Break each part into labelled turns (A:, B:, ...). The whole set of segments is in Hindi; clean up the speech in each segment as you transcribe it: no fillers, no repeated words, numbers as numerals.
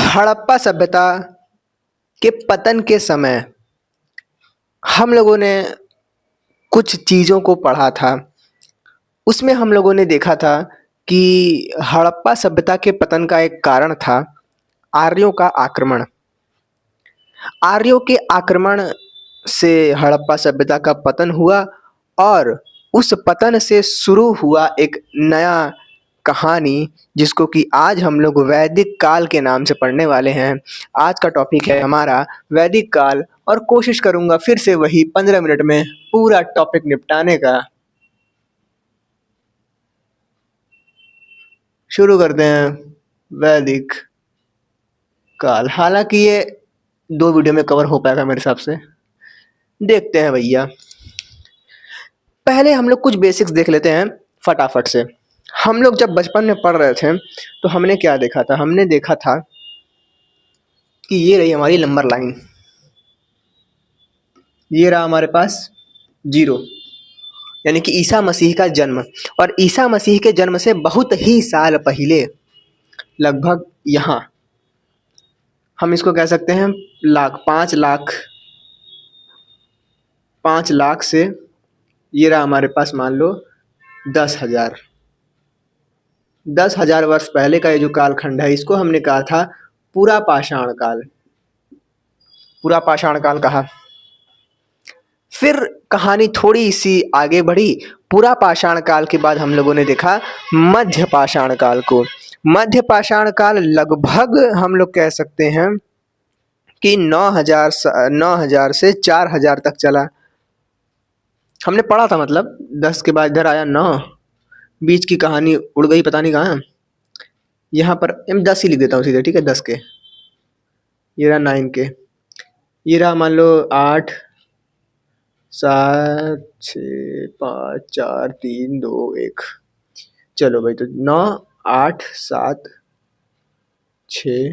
A: हड़प्पा सभ्यता के पतन के समय हम लोगों ने कुछ चीज़ों को पढ़ा था। उसमें हम लोगों ने देखा था कि हड़प्पा सभ्यता के पतन का एक कारण था आर्यों का आक्रमण। आर्यों के आक्रमण से हड़प्पा सभ्यता का पतन हुआ और उस पतन से शुरू हुआ एक नया कहानी जिसको कि आज हम लोग वैदिक काल के नाम से पढ़ने वाले हैं। आज का टॉपिक है हमारा वैदिक काल और कोशिश करूंगा फिर से वही 15 मिनट में पूरा टॉपिक निपटाने का। शुरू करते हैं वैदिक काल। हालांकि ये 2 वीडियो में कवर हो पाएगा मेरे हिसाब से। देखते हैं भैया। पहले हम लोग कुछ बेसिक्स देख लेते हैं फटाफट से। हम लोग जब बचपन में पढ़ रहे थे तो हमने क्या देखा था? हमने देखा था कि ये रही हमारी नंबर लाइन। ये रहा हमारे पास 0, यानी कि ईसा मसीह का जन्म। और ईसा मसीह के जन्म से बहुत ही साल पहले, लगभग यहाँ हम इसको कह सकते हैं लाख, 5 लाख से ये रहा हमारे पास मान लो 10,000। 10,000 वर्ष पहले का ये जो कालखंड है इसको हमने कहा था पूरा पाषाण काल। पूरा पाषाण काल कहा। फिर कहानी थोड़ी सी आगे बढ़ी। पूरा पाषाण काल के बाद हम लोगों ने देखा मध्य पाषाण काल को। मध्य पाषाण काल लगभग हम लोग कह सकते हैं कि 9,000 से 4,000 तक चला। हमने पढ़ा था, मतलब 10 के बाद इधर आया 9, बीच की कहानी उड़ गई पता नहीं कहाँ। यहाँ पर 10 ही लिख देता हूँ सीधे, ठीक है? 10 के, ये रहा 9 के, ये रहा मान लो 8, 7, 6, 5, 4, 3, 2, 1। चलो भाई, तो 9, 8, 7, 6,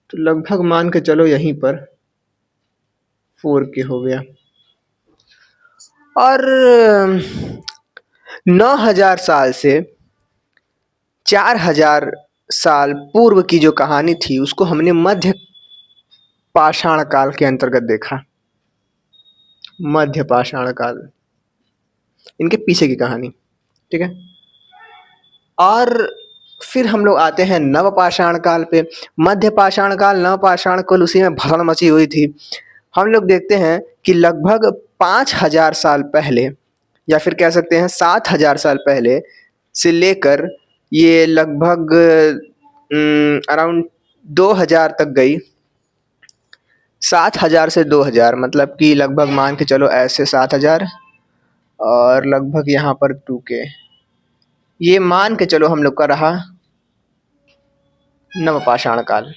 A: तो लगभग मान के चलो यहीं पर 4 के हो गया। और 9,000 साल से 4,000 साल पूर्व की जो कहानी थी उसको हमने मध्य पाषाण काल के अंतर्गत देखा। मध्य पाषाण काल, इनके पीछे की कहानी, ठीक है? और फिर हम लोग आते हैं नव पाषाण काल पे। मध्य पाषाण काल, नव पाषाण काल, उसी में भसड़ मची हुई थी। हम लोग देखते हैं कि लगभग 5,000 साल पहले, या फिर कह सकते हैं 7,000 साल पहले से लेकर ये लगभग अराउंड 2,000 तक गई। 7,000 से 2,000, मतलब कि लगभग मान के चलो ऐसे 7,000 और लगभग यहाँ पर 2K। ये मान के चलो हम लोग का रहा नवपाषाण काल।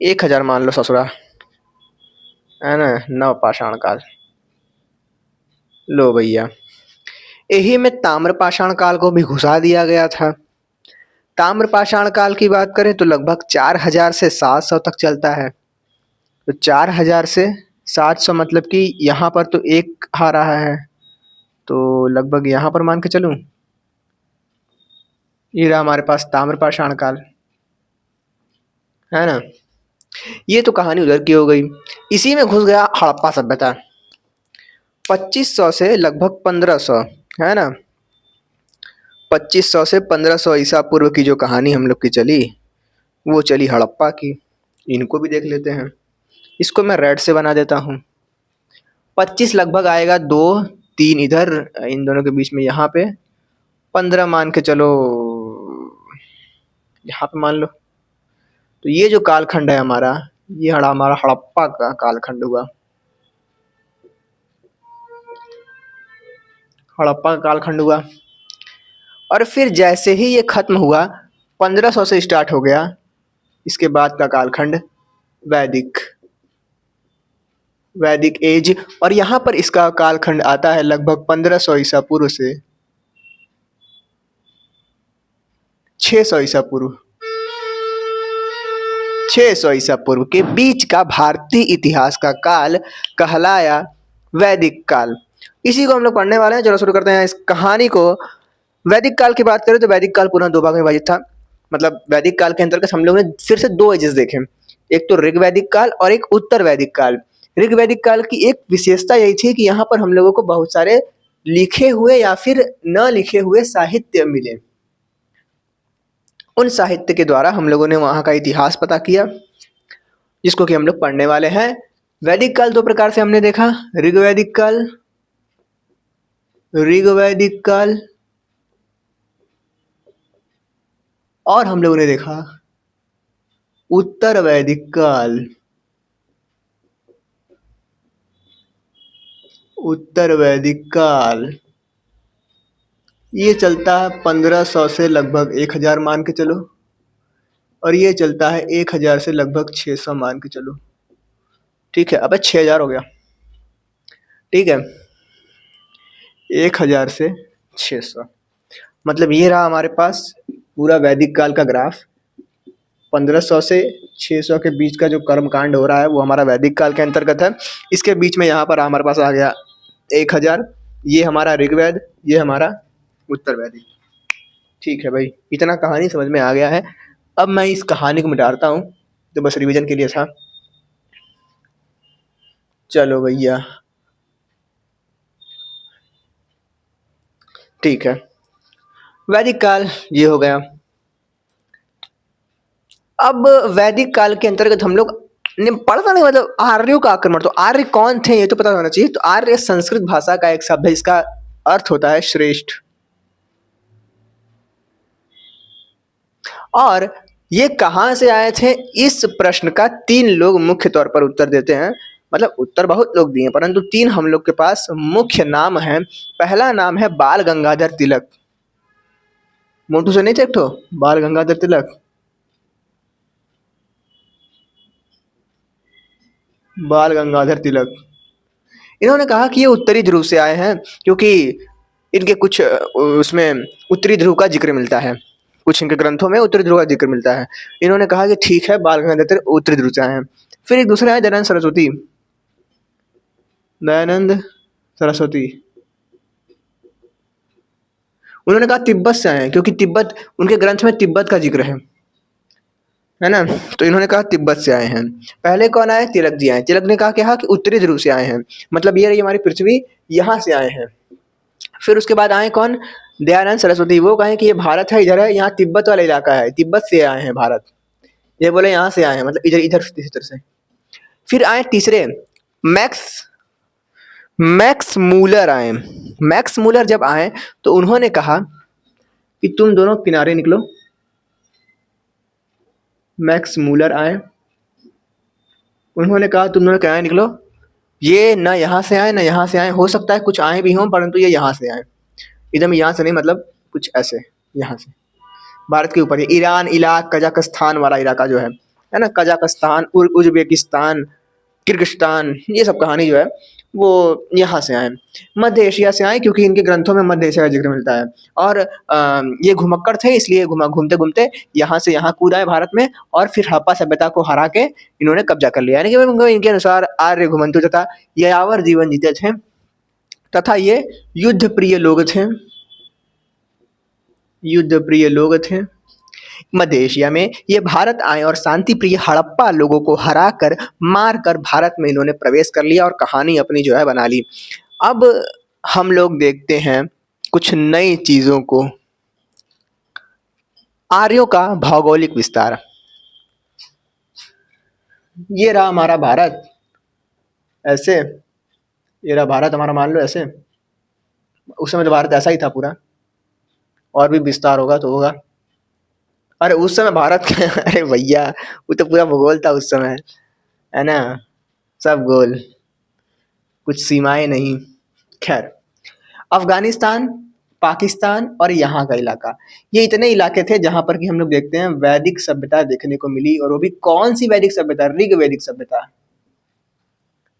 A: 1,000 मान लो ससुरा, है ना? नवपाषाण काल। लो भैया, यही में ताम्रपाषाण काल को भी घुसा दिया गया था। ताम्रपाषाण काल की बात करें तो लगभग 4,000 से 700 तक चलता है। तो 4,000 से 700 मतलब कि यहाँ पर तो 1 आ रहा है, तो लगभग यहाँ पर मान के चलूँ ये रहा हमारे पास ताम्रपाषाण काल, है ना? ये तो कहानी उधर की हो गई। इसी में घुस गया हड़प्पा सभ्यता। 2500 से लगभग 1500, है ना? 2500 से 1500 ईसा पूर्व की जो कहानी हम लोग की चली वो चली हड़प्पा की। इनको भी देख लेते हैं। इसको मैं रेड से बना देता हूँ। 25 लगभग आएगा, 2, 3 इधर, इन दोनों के बीच में यहाँ पे 15 मान के चलो, यहाँ पे मान लो। तो ये जो कालखंड है हमारा, ये हमारा हड़प्पा का कालखंड हुआ। हड़प्पा का कालखंड हुआ। और फिर जैसे ही ये खत्म हुआ, 1500 से स्टार्ट हो गया इसके बाद का कालखंड वैदिक एज। और यहाँ पर इसका कालखंड आता है लगभग 1500 ईसा पूर्व से 600 ईसा पूर्व। 600 ईसा पूर्व के बीच का भारतीय इतिहास का काल कहलाया वैदिक काल। इसी को हम लोग पढ़ने वाले हैं। चलो शुरू करते हैं इस कहानी को। वैदिक काल की बात करें तो वैदिक काल पुनः 2 भाग में विभाजित था। मतलब वैदिक काल के अंतर्गत हम लोगों ने फिर से 2 एजेस देखे। एक तो ऋग वैदिक काल और एक उत्तर वैदिक काल। ऋग वैदिक काल की एक विशेषता यही थी कि यहाँ पर हम लोगों को बहुत सारे लिखे हुए या फिर न लिखे हुए साहित्य मिले। उन साहित्य के द्वारा हम लोगों ने वहाँ का इतिहास पता किया, जिसको कि हम लोग पढ़ने वाले हैं। वैदिक काल 2 प्रकार से हमने देखा, ऋग्वैदिक काल, ऋग्वैदिक काल, और हम लोगों ने देखा उत्तर वैदिक काल। उत्तर वैदिक काल ये चलता है 1500 से लगभग 1000 मान के चलो, और ये चलता है 1000 से लगभग 600 मान के चलो। ठीक है, अबे 6000 हो गया। ठीक है, 1000 से 600, मतलब ये रहा हमारे पास पूरा वैदिक काल का ग्राफ। 1500 से 600 के बीच का जो कर्मकांड हो रहा है वो हमारा वैदिक काल के अंतर्गत है। इसके बीच में यहाँ पर हमारे पास आ गया 1000, ये हमारा ऋग्वेद, ये हमारा उत्तर वैदिक। ठीक है भाई, इतना कहानी समझ में आ गया है। अब मैं इस कहानी को मिटाता हूँ, तो बस रिवीजन के लिए था। चलो भैया, ठीक है, वैदिक काल ये हो गया। अब वैदिक काल के अंतर्गत हम लोग ने पढ़ा था नहीं, मतलब आर्यों का आक्रमण। तो आर्य कौन थे ये तो पता होना चाहिए। तो आर्य संस्कृत भाषा का एक शब्द है, इसका अर्थ होता है श्रेष्ठ। और ये कहाँ से आए थे, इस प्रश्न का 3 लोग मुख्य तौर पर उत्तर देते हैं। मतलब उत्तर बहुत लोग दिए, परंतु 3 हम लोग के पास मुख्य नाम है। पहला नाम है बाल गंगाधर तिलक। मोटू से नहीं चेक्टो, बाल गंगाधर तिलक, बाल गंगाधर तिलक। इन्होंने कहा कि ये उत्तरी ध्रुव से आए हैं, क्योंकि इनके कुछ उसमें उत्तरी ध्रुव का जिक्र मिलता है, कुछ इनके ग्रंथों में उत्तरी ध्रुव का जिक्र मिलता है। इन्होंने कहा कि ठीक है, बाल गंगाधर तिलक उत्तरी ध्रुव से आए हैं। फिर एक दूसरे आए दयानंद सरस्वती। दयानंद सरस्वती, उन्होंने कहा तिब्बत से आए हैं, क्योंकि तिब्बत, उनके ग्रंथ में तिब्बत का जिक्र है ना। तो इन्होंने कहा तिब्बत से आए हैं। पहले कौन आए, तिलक जी आए। तिलक ने कहा कि उत्तरी ध्रुव से आए हैं, मतलब ये रही हमारी पृथ्वी, यहाँ से आए हैं। फिर उसके बाद आए कौन, दयानंद सरस्वती। वो कहें कि ये भारत है, इधर है, यहाँ तिब्बत वाला इलाका है, तिब्बत से आए हैं भारत। ये बोले यहाँ से आए हैं, मतलब इधर इधर इधर से। फिर आए तीसरे, मैक्स मैक्स मूलर आए। मैक्स मूलर जब आए तो उन्होंने कहा कि तुम दोनों किनारे निकलो। मैक्स मूलर आए, उन्होंने कहा तुम दोनों किनारे निकलो। ये ना यहाँ से आए ना यहाँ से आए, हो सकता है कुछ आए भी हों, परंतु ये यहाँ से आए। एकदम यहाँ से नहीं, मतलब कुछ ऐसे यहाँ से, भारत के ऊपर ये ईरान, इलाक, कजाकिस्तान वाला इलाका जो है ना, कजाकिस्तान, उज्बेकिस्तान, किर्गिस्तान, ये सब कहानी जो है वो यहाँ से आए। मध्य एशिया से आए, क्योंकि इनके ग्रंथों में मध्य एशिया का जिक्र मिलता है। और ये घुमक्कड़ थे, इसलिए घूमते घूमते यहाँ से यहाँ कूद आए भारत में, और फिर हड़प्पा सभ्यता को हरा के इन्होंने कब्जा कर लिया। यानी कि इनके अनुसार आर्य घुमंतु तथा यायावर जीवन जीते थे, तथा ये युद्ध प्रिय लोग थे। युद्ध प्रिय लोग थे। मध्य एशिया में ये भारत आए और शांति प्रिय हड़प्पा लोगों को हराकर, मारकर भारत में इन्होंने प्रवेश कर लिया और कहानी अपनी जो है बना ली। अब हम लोग देखते हैं कुछ नई चीजों को। आर्यों का भौगोलिक विस्तार। ये रहा हमारा भारत, ऐसे। ये रहा भारत हमारा, मान लो ऐसे। उस समय तो भारत ऐसा ही था पूरा, और भी विस्तार होगा तो होगा। अरे उस समय भारत का अरे भैया, वो तो पूरा भूगोल था उस समय, है ना, सब गोल, कुछ सीमाएं नहीं। खैर, अफगानिस्तान, पाकिस्तान और यहाँ का इलाका, ये इतने इलाके थे जहां पर कि हम लोग देखते हैं वैदिक सभ्यता देखने को मिली। और वो भी कौन सी वैदिक सभ्यता, ऋग वैदिक सभ्यता।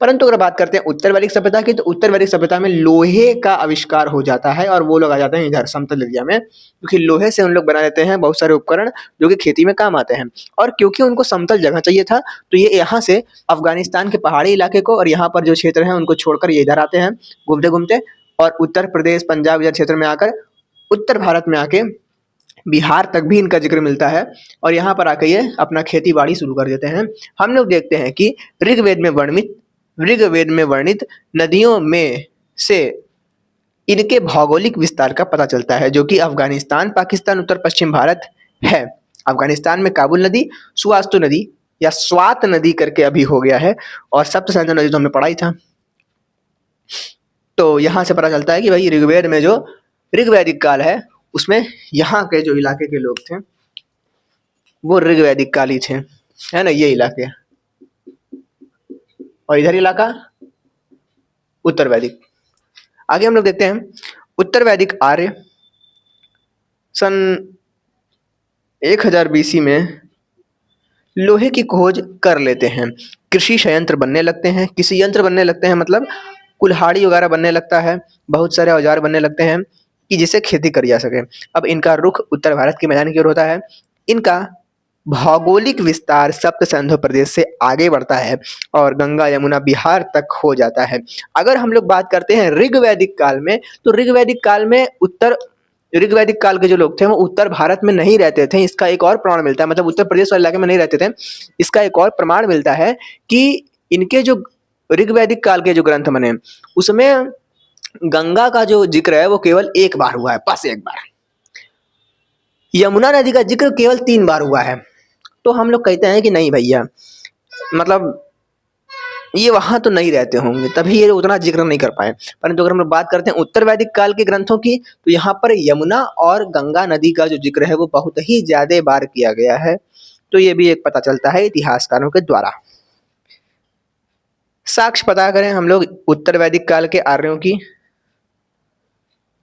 A: परंतु अगर बात करते हैं उत्तर वैदिक सभ्यता की, तो उत्तर वैदिक सभ्यता में लोहे का आविष्कार हो जाता है, और वो लोग आ जाते हैं इधर समतल एरिया में, क्योंकि लोहे से उन लोग बना देते हैं बहुत सारे उपकरण जो कि खेती में काम आते हैं। और क्योंकि उनको समतल जगह चाहिए था, तो ये यहाँ से अफगानिस्तान के पहाड़ी इलाके को और यहाँ पर जो क्षेत्र है उनको छोड़कर ये इधर आते हैं घूमते घूमते, और उत्तर प्रदेश, पंजाब इधर क्षेत्र में आकर उत्तर भारत में आके बिहार तक भी इनका जिक्र मिलता है और यहाँ पर आकर ये अपना खेती बाड़ी शुरू कर देते हैं। हम लोग देखते हैं कि ऋग्वेद में वर्णित नदियों में से इनके भौगोलिक विस्तार का पता चलता है, जो कि अफगानिस्तान, पाकिस्तान, उत्तर पश्चिम भारत है। अफगानिस्तान में काबुल नदी, सुवास्तु नदी या स्वात नदी करके अभी हो गया है, और सप्तसिंधु नदी तो हमने पढ़ा ही था। तो यहाँ से पता चलता है कि भाई ऋग्वेद में जो ऋग्वैदिक काल है उसमें यहाँ के जो इलाके के लोग थे वो ऋग्वैदिक काल ही थे, है ना, ये इलाके। और इधर इलाका उत्तर वैदिक। आगे हम लोग देखते हैं उत्तर वैदिक आर्य सन 1000 BC में लोहे की खोज कर लेते हैं, कृषि संयंत्र बनने लगते हैं। किसी यंत्र बनने लगते हैं मतलब कुल्हाड़ी वगैरह बनने लगता है, बहुत सारे औजार बनने लगते हैं कि जिससे खेती करी जा सके। अब इनका रुख उत्तर भारत के मैदान की ओर होता है। इनका भौगोलिक विस्तार सप्त सिंधु प्रदेश से आगे बढ़ता है और गंगा यमुना बिहार तक हो जाता है। अगर हम लोग बात करते हैं ऋग्वैदिक काल में, तो ऋग्वैदिक काल के जो लोग थे वो उत्तर भारत में नहीं रहते थे। इसका एक और प्रमाण मिलता है, मतलब उत्तर प्रदेश वाले इलाके में नहीं रहते थे। इसका एक और प्रमाण मिलता है कि इनके जो ऋग्वैदिक काल के जो ग्रंथ बने उसमें गंगा का जो जिक्र है वो केवल एक बार हुआ है, बस एक बार। यमुना नदी का जिक्र केवल 3 बार हुआ है। तो हम लोग कहते हैं कि नहीं भैया, मतलब ये वहां तो नहीं रहते होंगे, तभी ये उतना जिक्र नहीं कर पाए। परंतु अगर हम लोग बात करते हैं उत्तर वैदिक काल के ग्रंथों की, तो यहाँ पर यमुना और गंगा नदी का जो जिक्र है वो बहुत ही ज्यादा बार किया गया है। तो ये भी एक पता चलता है इतिहासकारों के द्वारा। साक्ष्य पता करें हम लोग उत्तर वैदिक काल के आर्यों की,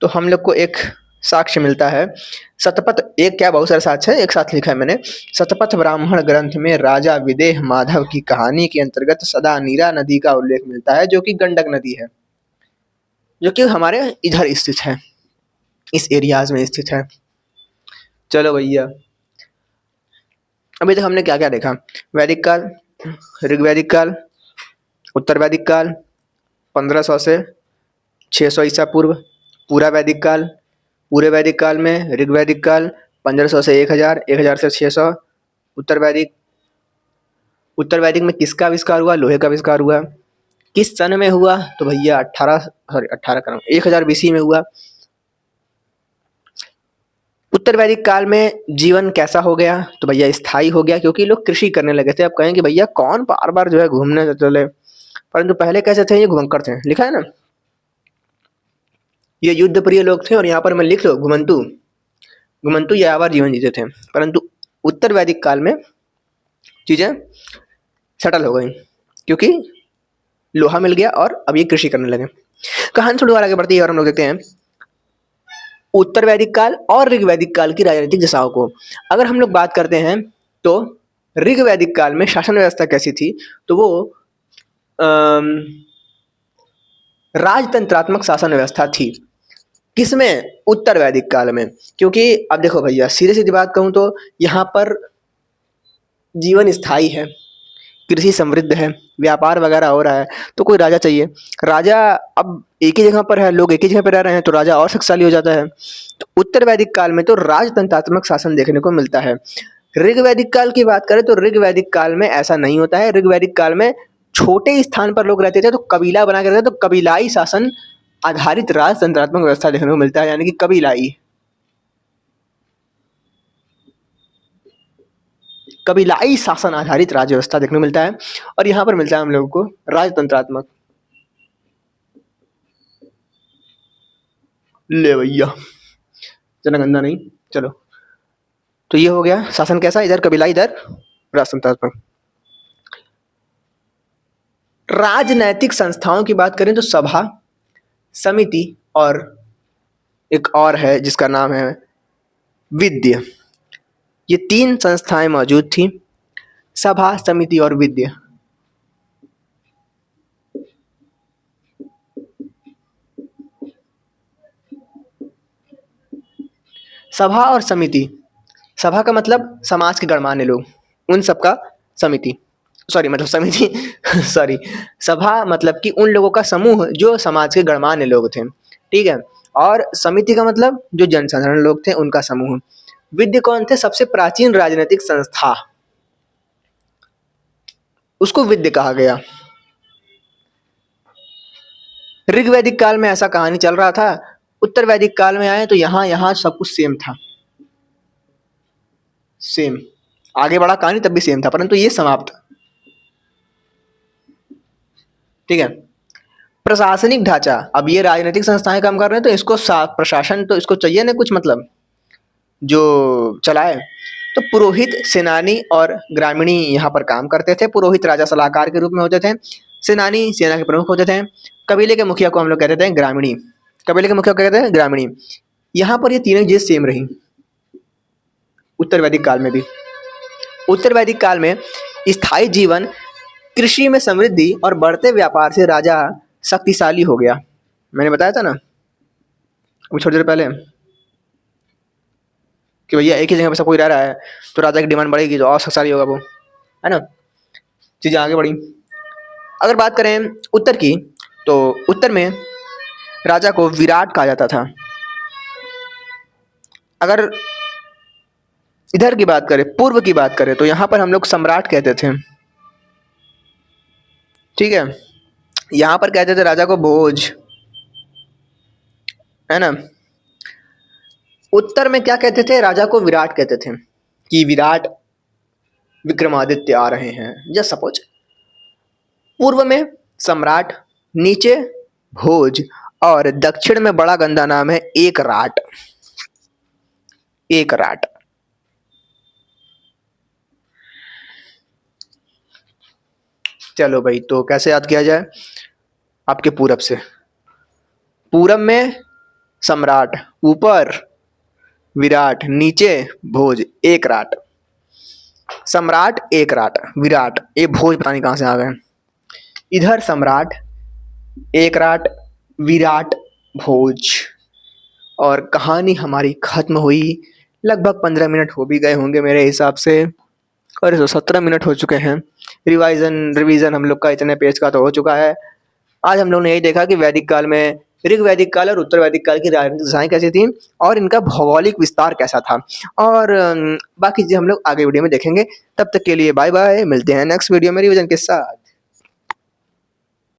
A: तो हम लोग को एक साक्ष्य मिलता है शतपथ, एक क्या बहुत सारे साक्ष्य है, एक साथ लिखा है मैंने। शतपथ ब्राह्मण ग्रंथ में राजा विदेह माधव की कहानी के अंतर्गत सदा नीरा नदी का उल्लेख मिलता है, जो कि गंडक नदी है, जो कि हमारे इधर स्थित है, इस एरियाज में स्थित है। चलो भैया, अभी तक हमने क्या क्या देखा? वैदिक काल, ऋग्वैदिक काल, उत्तर वैदिक काल 1500 से 600 ईसा पूर्व, पूरा वैदिक काल, पूरे वैदिक काल में ऋग्वैदिक काल 1500 से 1000, 1000 से 600, उत्तर वैदिक में किसका आविष्कार हुआ? लोहे का आविष्कार हुआ। किस सन में हुआ? तो भैया 1000 BC में हुआ। उत्तर वैदिक काल में जीवन कैसा हो गया? तो भैया स्थायी हो गया, क्योंकि लोग कृषि करने लगे थे। अब कहेंगे भैया कौन बार बार जो है घूमने चले, परंतु पहले कैसे थे? ये घुमंकर थे, लिखा है ना, ये युद्ध प्रिय लोग थे। और यहाँ पर मैं लिख लो घुमंतु यायावर जीवन जीते थे। परंतु उत्तर वैदिक काल में चीजें सेटल हो गई, क्योंकि लोहा मिल गया और अब ये कृषि करने लगे। कहानी थोड़ी और आगे बढ़ती है और हम लोग देखते हैं उत्तर वैदिक काल और ऋग्वैदिक काल की राजनीतिक दशाओं को। अगर हम लोग बात करते हैं तो ऋग्वैदिक काल में शासन व्यवस्था कैसी थी? तो वो राजतंत्रात्मक शासन व्यवस्था थी। किसमें? उत्तर वैदिक काल में। क्योंकि अब देखो भैया, सीधे सीधी बात कहूं तो यहाँ पर जीवन स्थायी है, कृषि समृद्ध है, व्यापार वगैरह हो रहा है, तो कोई राजा चाहिए। राजा अब एक ही जगह पर है, लोग एक ही जगह पर रह रहे हैं, तो राजा और शक्तिशाली हो जाता है। तो उत्तर वैदिक काल में तो राजतंत्रात्मक शासन देखने को मिलता है। ऋग्वैदिक काल की बात करें तो ऋग्वैदिक काल में ऐसा नहीं होता है। ऋग्वैदिक काल में छोटे स्थान पर लोग रहते थे, तो कबीला बना के रहते थे, तो कबीलाई शासन आधारित राजतंत्रात्मक व्यवस्था देखने को मिलता है, यानी कि कबीलाई शासन आधारित राज्य व्यवस्था देखने को मिलता है। और यहाँ पर मिलता है हम लोगों को राजतंत्रात्मक। ले भैया जना गंदा नहीं, चलो। तो ये हो गया शासन कैसा, इधर कबीलाई, इधर राजतंत्रात्मक। राजनैतिक संस्थाओं की बात करें तो सभा, समिति और एक और है जिसका नाम है विद्य। ये 3 संस्थाएं मौजूद थी, सभा, समिति और विद्य। सभा और समिति, सभा का मतलब समाज के गणमान्य लोग, उन सबका समिति, समिति सॉरी, सभा मतलब कि उन लोगों का समूह जो समाज के गणमान्य लोग थे, ठीक है। और समिति का मतलब जो जनसाधारण लोग थे उनका समूह। विद्य कौन थे? सबसे प्राचीन राजनीतिक संस्था, उसको विद्य कहा गया। ऋग वैदिक काल में ऐसा कहानी चल रहा था, उत्तर वैदिक काल में आए तो यहाँ यहाँ सब कुछ सेम था, सेम। आगे बढ़ा कहानी तब भी सेम था, परंतु ये समाप्त। ठीक है। प्रशासनिक ढांचा, अब ये राजनीतिक संस्थाएं काम कर रहे हैं तो इसको प्रशासन तो इसको चाहिए ना कुछ, मतलब जो चलाए। तो पुरोहित, सेनानी और ग्रामीणी यहाँ पर काम करते थे। पुरोहित राजा सलाहकार के रूप में होते थे, सेनानी सेना के प्रमुख होते थे, कबीले के मुखिया को हम लोग कहते थे ग्रामीणी, कबीले के मुखिया को कहते हैं ग्रामीणी। यहाँ पर ये तीनों चीजें सेम रही उत्तर वैदिक काल में भी। उत्तर वैदिक काल में स्थायी जीवन, कृषि में समृद्धि और बढ़ते व्यापार से राजा शक्तिशाली हो गया। मैंने बताया था ना अभी थोड़ी देर पहले कि भैया एक ही जगह पे सब कोई रह रहा है तो राजा की डिमांड बढ़ेगी तो और शक्तिशाली होगा वो, है ना। चीजें आगे बढ़ी। अगर बात करें उत्तर की, तो उत्तर में राजा को विराट कहा जाता था। अगर इधर की बात करें, पूर्व की बात करें, तो यहाँ पर हम लोग सम्राट कहते थे। ठीक है। यहाँ पर कहते थे राजा को भोज, है ना। उत्तर में क्या कहते थे? राजा को विराट कहते थे कि विराट विक्रमादित्य आ रहे हैं, जस्ट सपोज। पूर्व में सम्राट, नीचे भोज, और दक्षिण में बड़ा गंदा नाम है एक राट। एक राट। चलो भाई, तो कैसे याद किया जाए? आपके पूरब से। पूरब में सम्राट, ऊपर विराट, नीचे भोज, एक राट। सम्राट, एक राट, विराट, ये भोज पता नहीं कहां से आ गए। इधर सम्राट, एक राट, विराट, भोज। और कहानी हमारी खत्म हुई। लगभग 15 मिनट हो भी गए होंगे मेरे हिसाब से, और 17 मिनट हो चुके हैं। रिवीजन हम लोग का इतने पेज का तो हो चुका है। आज हम लोग ने यही देखा कि वैदिक काल में ऋग वैदिक काल और उत्तर वैदिक काल की राजनीतिक दशाएं कैसी थी और इनका भौगोलिक विस्तार कैसा था। और बाकी चीजें हम लोग आगे वीडियो में देखेंगे। तब तक के लिए बाय बाय, मिलते हैं नेक्स्ट वीडियो में रिवीजन के साथ।